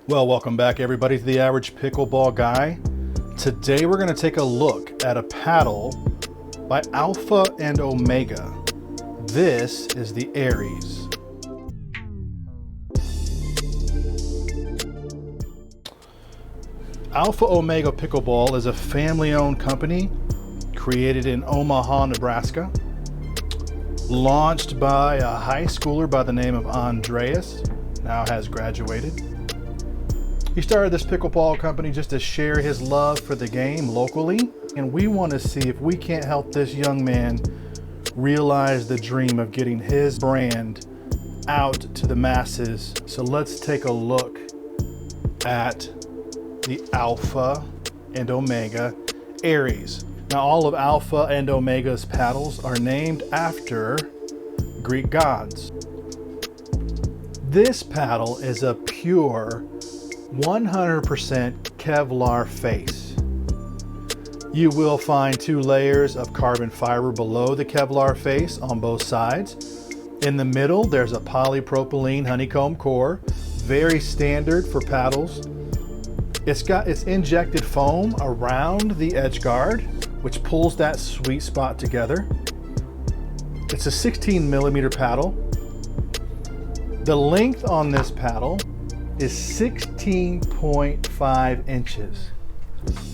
Well, welcome back everybody to the Average Pickleball Guy. Today we're going to take a look at a paddle by Alpha and Omega. This is the ARES. Alpha Omega Pickleball is a family-owned company created in Omaha, Nebraska. Launched by a high schooler by the name of Andreas, now has graduated. He started this pickleball company just to share his love for the game locally, and we want to see if we can't help this young man realize the dream of getting his brand out to the masses. So let's take a look at the Alpha and Omega ARES. Now all of Alpha and Omega's paddles are named after Greek gods. This paddle is a pure 100% Kevlar face. You will find 2 layers of carbon fiber below the Kevlar face on both sides. In the middle, there's a polypropylene honeycomb core, very standard for paddles. It's got its injected foam around the edge guard, which pulls that sweet spot together. It's a 16mm paddle. The length on this paddle is 16.5 inches.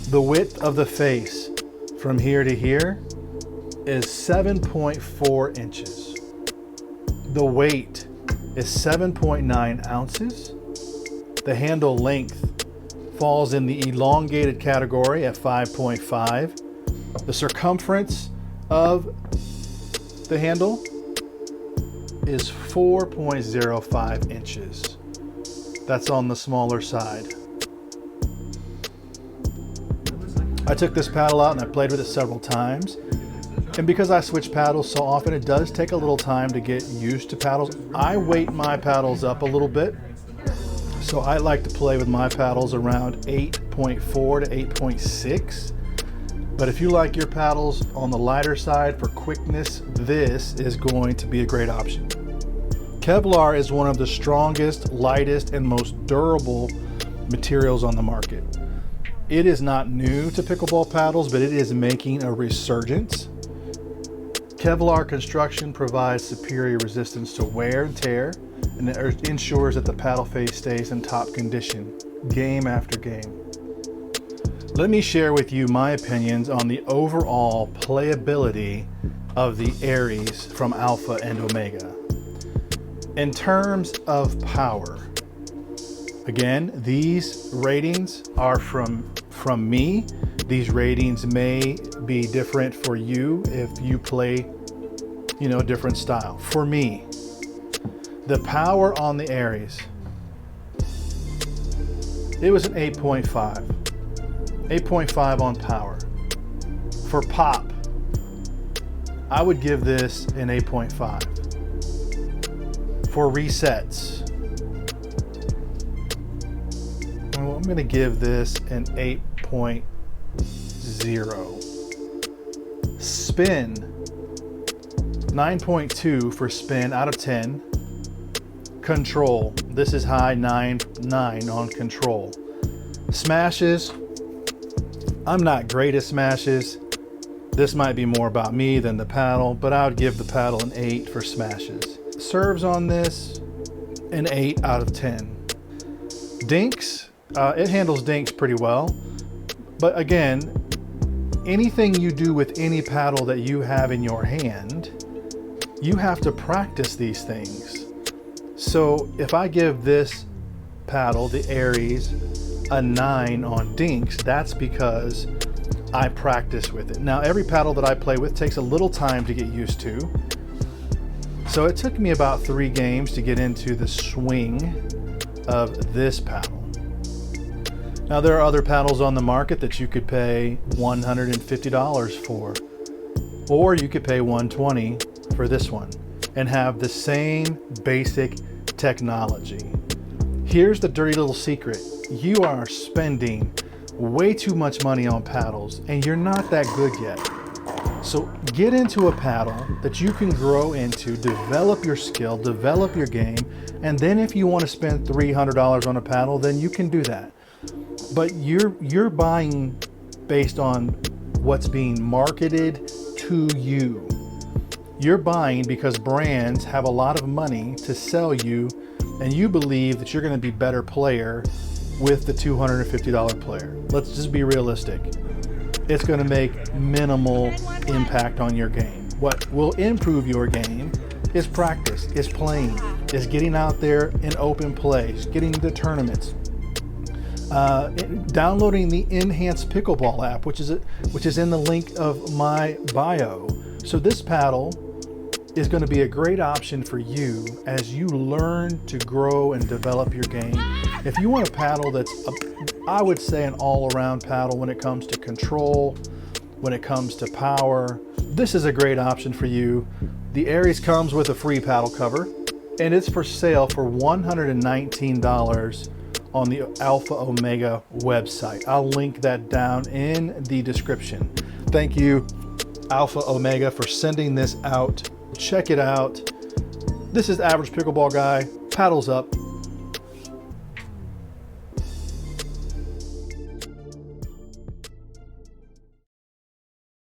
The width of the face from here to here is 7.4 inches. The weight is 7.9 ounces. The handle length falls in the elongated category at 5.5. The circumference of the handle is 4.05 inches. That's on the smaller side. I took this paddle out and I played with it several times. And because I switch paddles so often, it does take a little time to get used to paddles. I weight my paddles up a little bit. So I like to play with my paddles around 8.4 to 8.6. But if you like your paddles on the lighter side for quickness, this is going to be a great option. Kevlar is one of the strongest, lightest, and most durable materials on the market. It is not new to pickleball paddles, but it is making a resurgence. Kevlar construction provides superior resistance to wear and tear, and it ensures that the paddle face stays in top condition, game after game. Let me share with you my opinions on the overall playability of the ARES from Alpha and Omega. In terms of power, again, these ratings are from me. These ratings may be different for you if you play, different style. For me, the power on the ARES, it was an 8.5. 8.5 on power. For pop, I would give this an 8.5. For resets, well, I'm going to give this an 8.0. Spin, 9.2 for spin out of 10. Control, this is high, 9 on control. Smashes, I'm not great at smashes. This might be more about me than the paddle, but I would give the paddle an 8 for smashes. Serves on this, an 8 out of 10. Dinks, it handles dinks pretty well. But again, anything you do with any paddle that you have in your hand, you have to practice these things. So if I give this paddle, the ARES, a 9 on dinks, that's because I practice with it. Now, every paddle that I play with takes a little time to get used to. So it took me about 3 games to get into the swing of this paddle. Now there are other paddles on the market that you could pay $150 for, or you could pay $120 for this one and have the same basic technology. Here's the dirty little secret. You are spending way too much money on paddles and you're not that good yet. So get into a paddle that you can grow into, develop your skill, develop your game, and then if you want to spend $300 on a paddle, then you can do that. But you're buying based on what's being marketed to you. You're buying because brands have a lot of money to sell you, and you believe that you're going to be a better player with the $250 player. Let's just be realistic. It's going to make minimal impact on your game. What will improve your game is practice, is playing, is getting out there in open play, getting to tournaments, downloading the Enhanced Pickleball app, which is in the link of my bio. So this paddle is going to be a great option for you as you learn to grow and develop your game. If you want a paddle that's, I would say, an all-around paddle when it comes to control, when it comes to power, this is a great option for you. The ARES comes with a free paddle cover, and it's for sale for $119 on the Alpha Omega website. I'll link that down in the description. Thank you, Alpha Omega, for sending this out. Check it out. This is Average Pickleball Guy. Paddles up.